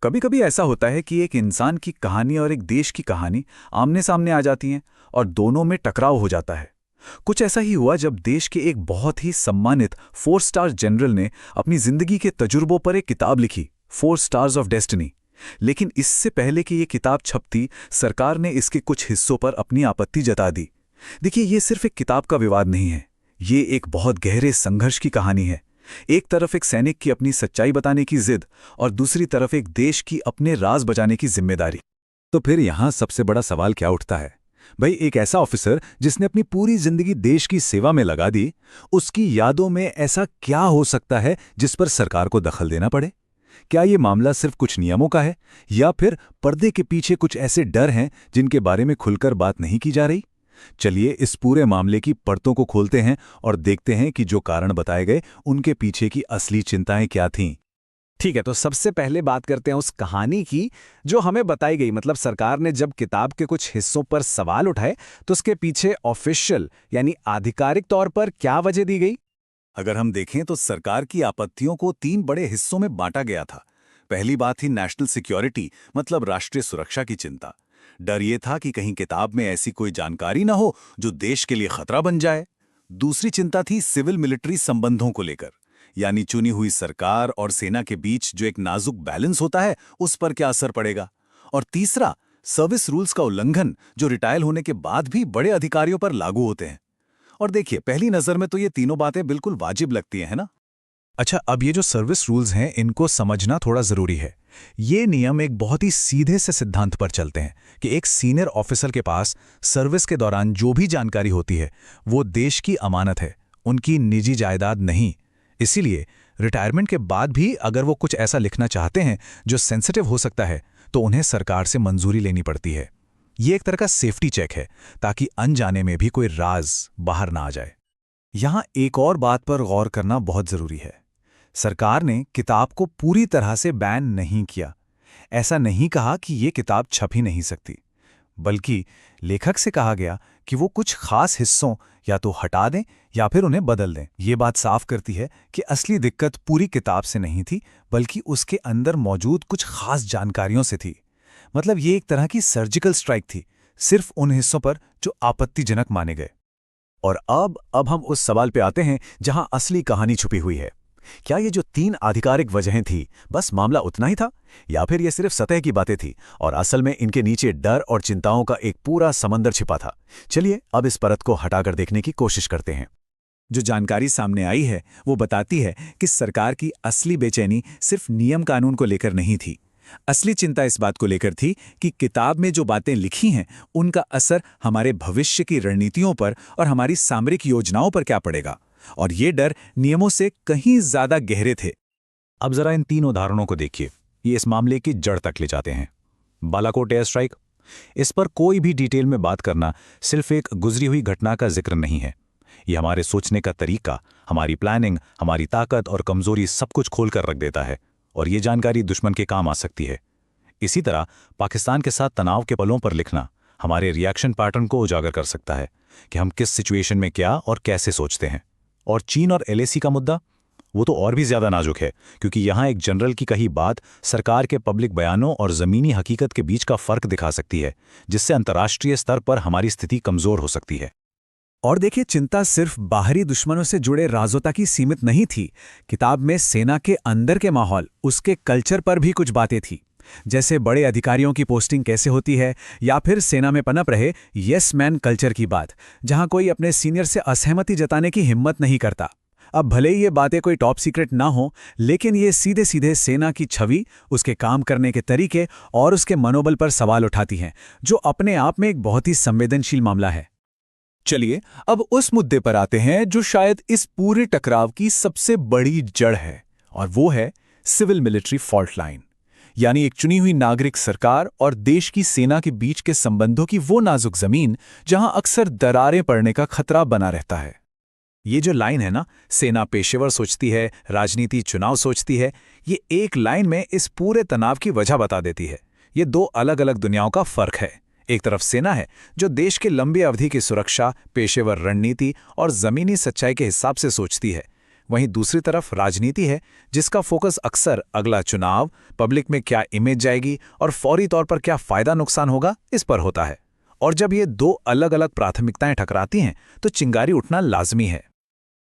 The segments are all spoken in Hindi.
कभी कभी ऐसा होता है कि एक इंसान की कहानी और एक देश की कहानी आमने सामने आ जाती हैं और दोनों में टकराव हो जाता है। कुछ ऐसा ही हुआ जब देश के एक बहुत ही सम्मानित 4 स्टार जनरल ने अपनी जिंदगी के तजुर्बों पर एक किताब लिखी, 4 स्टार्स ऑफ डेस्टिनी। लेकिन इससे पहले कि ये किताब छपती, सरकार ने इसके कुछ हिस्सों पर अपनी आपत्ति जता दी। देखिए, ये सिर्फ एक किताब का विवाद नहीं है, ये एक बहुत गहरे संघर्ष की कहानी है। एक तरफ एक सैनिक की अपनी सच्चाई बताने की जिद और दूसरी तरफ एक देश की अपने राज बचाने की जिम्मेदारी। तो फिर यहां सबसे बड़ा सवाल क्या उठता है? भाई, एक ऐसा ऑफिसर जिसने अपनी पूरी जिंदगी देश की सेवा में लगा दी, उसकी यादों में ऐसा क्या हो सकता है जिस पर सरकार को दखल देना पड़े? क्या ये मामला सिर्फ कुछ नियमों का है, या फिर पर्दे के पीछे कुछ ऐसे डर हैं जिनके बारे में खुलकर बात नहीं की जा रही? चलिए इस पूरे मामले की परतों को खोलते हैं और देखते हैं कि जो कारण बताए गए उनके पीछे की असली चिंताएं क्या थीं। ठीक है, तो सबसे पहले बात करते हैं उस कहानी की जो हमें बताई गई। मतलब सरकार ने जब किताब के कुछ हिस्सों पर सवाल उठाए तो उसके पीछे ऑफिशियल यानी आधिकारिक तौर पर क्या वजह दी गई? अगर हम देखें तो सरकार की आपत्तियों को 3 बड़े हिस्सों में बांटा गया था। पहली बात थी नेशनल सिक्योरिटी, मतलब राष्ट्रीय सुरक्षा की चिंता। डर ये था कि कहीं किताब में ऐसी कोई जानकारी ना हो जो देश के लिए खतरा बन जाए। दूसरी चिंता थी सिविल मिलिट्री संबंधों को लेकर, यानी चुनी हुई सरकार और सेना के बीच जो एक नाजुक बैलेंस होता है, उस पर क्या असर पड़ेगा। और तीसरा, सर्विस रूल्स का उल्लंघन जो रिटायर होने के बाद भी बड़े अधिकारियों पर लागू होते हैं। और देखिए, पहली नजर में तो ये तीनों बातें बिल्कुल वाजिब लगती हैं, है ना? अच्छा, अब ये जो सर्विस रूल्स हैं, इनको समझना थोड़ा जरूरी है। ये नियम एक बहुत ही सीधे से सिद्धांत पर चलते हैं कि एक सीनियर ऑफिसर के पास सर्विस के दौरान जो भी जानकारी होती है वो देश की अमानत है, उनकी निजी जायदाद नहीं। इसीलिए रिटायरमेंट के बाद भी अगर वो कुछ ऐसा लिखना चाहते हैं जो सेंसिटिव हो सकता है, तो उन्हें सरकार से मंजूरी लेनी पड़ती है। ये एक तरह का सेफ्टी चेक है, ताकि अनजाने में भी कोई राज बाहर ना आ जाए। यहां एक और बात पर गौर करना बहुत जरूरी है। सरकार ने किताब को पूरी तरह से बैन नहीं किया। ऐसा नहीं कहा कि ये किताब छप ही नहीं सकती, बल्कि लेखक से कहा गया कि वो कुछ खास हिस्सों या तो हटा दें या फिर उन्हें बदल दें। ये बात साफ करती है कि असली दिक्कत पूरी किताब से नहीं थी, बल्कि उसके अंदर मौजूद कुछ खास जानकारियों से थी। मतलब ये एक तरह की सर्जिकल स्ट्राइक थी, सिर्फ उन हिस्सों पर जो आपत्तिजनक माने गए। और अब हम उस सवाल पे आते हैं जहां असली कहानी छुपी हुई है। क्या ये जो 3 आधिकारिक वजहें थी, बस मामला उतना ही था, या फिर ये सिर्फ सतह की बातें थी और असल में इनके नीचे डर और चिंताओं का एक पूरा समंदर छिपा था? चलिए अब इस परत को हटाकर देखने की कोशिश करते हैं। जो जानकारी सामने आई है वो बताती है कि सरकार की असली बेचैनी सिर्फ नियम कानून को लेकर नहीं थी। असली चिंता इस बात को लेकर थी कि किताब में जो बातें लिखी हैं उनका असर हमारे भविष्य की रणनीतियों पर और हमारी सामरिक योजनाओं पर क्या पड़ेगा। और ये डर नियमों से कहीं ज्यादा गहरे थे। अब जरा इन 3 उदाहरणों को देखिए, ये इस मामले की जड़ तक ले जाते हैं। बालाकोट एयर स्ट्राइक, इस पर कोई भी डिटेल में बात करना सिर्फ एक गुजरी हुई घटना का जिक्र नहीं है। ये हमारे सोचने का तरीका, हमारी प्लानिंग, हमारी ताकत और कमजोरी सब कुछ खोल कर रख देता है, और ये जानकारी दुश्मन के काम आ सकती है। इसी तरह पाकिस्तान के साथ तनाव के पलों पर लिखना हमारे रिएक्शन पैटर्न को उजागर कर सकता है कि हम किस सिचुएशन में क्या और कैसे सोचते हैं। और चीन और एलएसी का मुद्दा, वो तो और भी ज्यादा नाजुक है, क्योंकि यहां एक जनरल की कही बात सरकार के पब्लिक बयानों और जमीनी हकीकत के बीच का फर्क दिखा सकती है, जिससे अंतर्राष्ट्रीय स्तर पर हमारी स्थिति कमजोर हो सकती है। और देखिए, चिंता सिर्फ बाहरी दुश्मनों से जुड़े राजों तक ही सीमित नहीं थी। किताब में सेना के अंदर के माहौल, उसके कल्चर पर भी कुछ बातें थी, जैसे बड़े अधिकारियों की पोस्टिंग कैसे होती है, या फिर सेना में पनप रहे यस मैन कल्चर की बात, जहां कोई अपने सीनियर से असहमति जताने की हिम्मत नहीं करता। अब भले ही ये बातें कोई टॉप सीक्रेट ना हो, लेकिन ये सीधे सीधे सेना की छवि, उसके काम करने के तरीके और उसके मनोबल पर सवाल उठाती हैं, जो अपने आप में एक बहुत ही संवेदनशील मामला है। चलिए अब उस मुद्दे पर आते हैं जो शायद इस पूरे टकराव की सबसे बड़ी जड़ है, और वो है सिविल मिलिट्री फॉल्ट लाइन, यानी एक चुनी हुई नागरिक सरकार और देश की सेना के बीच के संबंधों की वो नाजुक जमीन जहां अक्सर दरारें पड़ने का खतरा बना रहता है। ये जो लाइन है ना, सेना पेशेवर सोचती है, राजनीति चुनाव सोचती है, ये एक लाइन में इस पूरे तनाव की वजह बता देती है। ये 2 अलग अलग दुनियाओं का फर्क है। एक तरफ सेना है जो देश के लंबी अवधि की सुरक्षा, पेशेवर रणनीति और जमीनी सच्चाई के हिसाब से सोचती है। वहीं दूसरी तरफ राजनीति है, जिसका फोकस अक्सर अगला चुनाव, पब्लिक में क्या इमेज जाएगी और फौरी तौर पर क्या फायदा नुकसान होगा, इस पर होता है। और जब ये दो अलग अलग प्राथमिकताएं टकराती हैं तो चिंगारी उठना लाजमी है।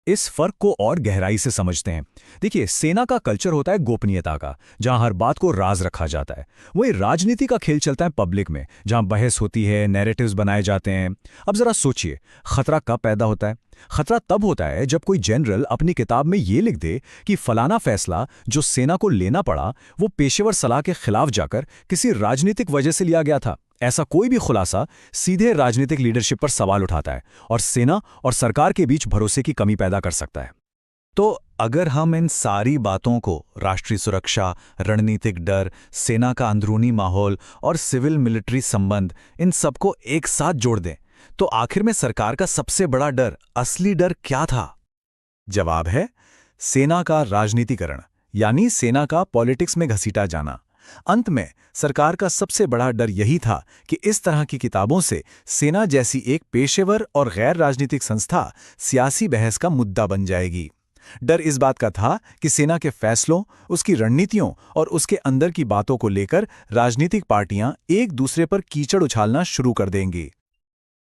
इस फर्क को और गहराई से समझते हैं। देखिए, सेना का कल्चर होता है गोपनीयता का, जहां हर बात को राज रखा जाता है। वही राजनीति का खेल चलता है पब्लिक में, जहां बहस होती है, नैरेटिव्स बनाए जाते हैं। अब जरा सोचिए, खतरा कब पैदा होता है? खतरा तब होता है जब कोई जनरल अपनी किताब में ये लिख दे कि फलाना फैसला जो सेना को लेना पड़ा वो पेशेवर सलाह के खिलाफ जाकर किसी राजनीतिक वजह से लिया गया था। ऐसा कोई भी खुलासा सीधे राजनीतिक लीडरशिप पर सवाल उठाता है और सेना और सरकार के बीच भरोसे की कमी पैदा कर सकता है। तो अगर हम इन सारी बातों को, राष्ट्रीय सुरक्षा, रणनीतिक डर, सेना का अंदरूनी माहौल और सिविल मिलिट्री संबंध, इन सबको एक साथ जोड़ दें, तो आखिर में सरकार का सबसे बड़ा डर, असली डर क्या था? जवाब है सेना का राजनीतिकरण, यानी सेना का पॉलिटिक्स में घसीटा जाना। अंत में सरकार का सबसे बड़ा डर यही था कि इस तरह की किताबों से सेना जैसी एक पेशेवर और गैर राजनीतिक संस्था सियासी बहस का मुद्दा बन जाएगी। डर इस बात का था कि सेना के फैसलों, उसकी रणनीतियों और उसके अंदर की बातों को लेकर राजनीतिक पार्टियां एक दूसरे पर कीचड़ उछालना शुरू कर देंगी।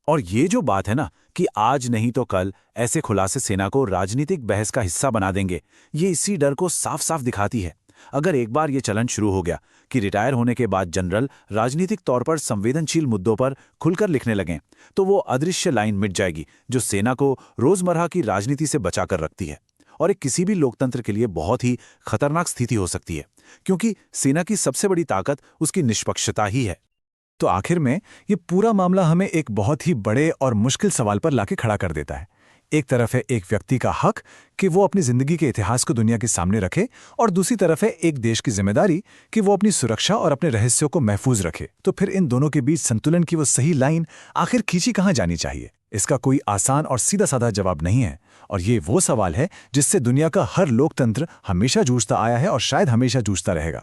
और ये जो बात है ना कि आज नहीं तो कल ऐसे खुलासे सेना को राजनीतिक बहस का हिस्सा बना देंगे, ये इसी डर को साफ साफ दिखाती है। अगर एक बार ये चलन शुरू हो गया कि रिटायर होने के बाद जनरल राजनीतिक तौर पर संवेदनशील मुद्दों पर खुलकर लिखने लगें, तो वो अदृश्य लाइन मिट जाएगी जो सेना को रोजमर्रा की राजनीति से बचाकर रखती है। और एक किसी भी लोकतंत्र के लिए बहुत ही खतरनाक स्थिति हो सकती है, क्योंकि सेना की सबसे बड़ी ताकत उसकी निष्पक्षता ही है। तो आखिर में ये पूरा मामला हमें एक बहुत ही बड़े और मुश्किल सवाल पर लाके खड़ा कर देता है। एक तरफ है एक व्यक्ति का हक कि वो अपनी जिंदगी के इतिहास को दुनिया के सामने रखे, और दूसरी तरफ है एक देश की जिम्मेदारी कि वो अपनी सुरक्षा और अपने रहस्यों को महफूज रखे। तो फिर इन दोनों के बीच संतुलन की वो सही लाइन आखिर खींची कहाँ जानी चाहिए? इसका कोई आसान और सीधा साधा जवाब नहीं है, और ये वो सवाल है जिससे दुनिया का हर लोकतंत्र हमेशा जूझता आया है और शायद हमेशा जूझता रहेगा।